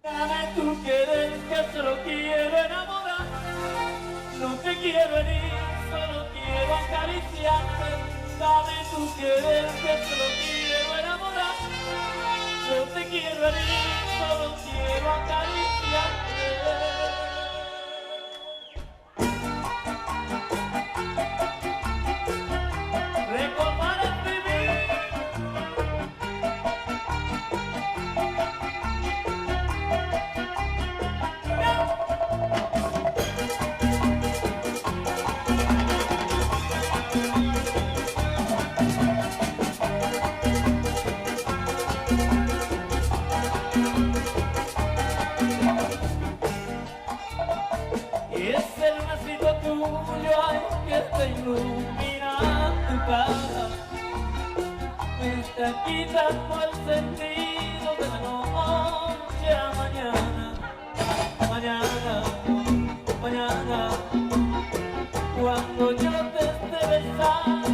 Dame tu querer que solo quiero enamorar. No te quiero herir, solo quiero acariciarte. Dame tu querer que solo quiero enamorar. No te quiero herir, solo quiero acariciarte. Recordar es vivir. Es el nacito tuyo ay, que te ilumina tu cara. Me está quitando el sentido de la noche a mañana. Mañana, mañana, cuando yo te esté besando.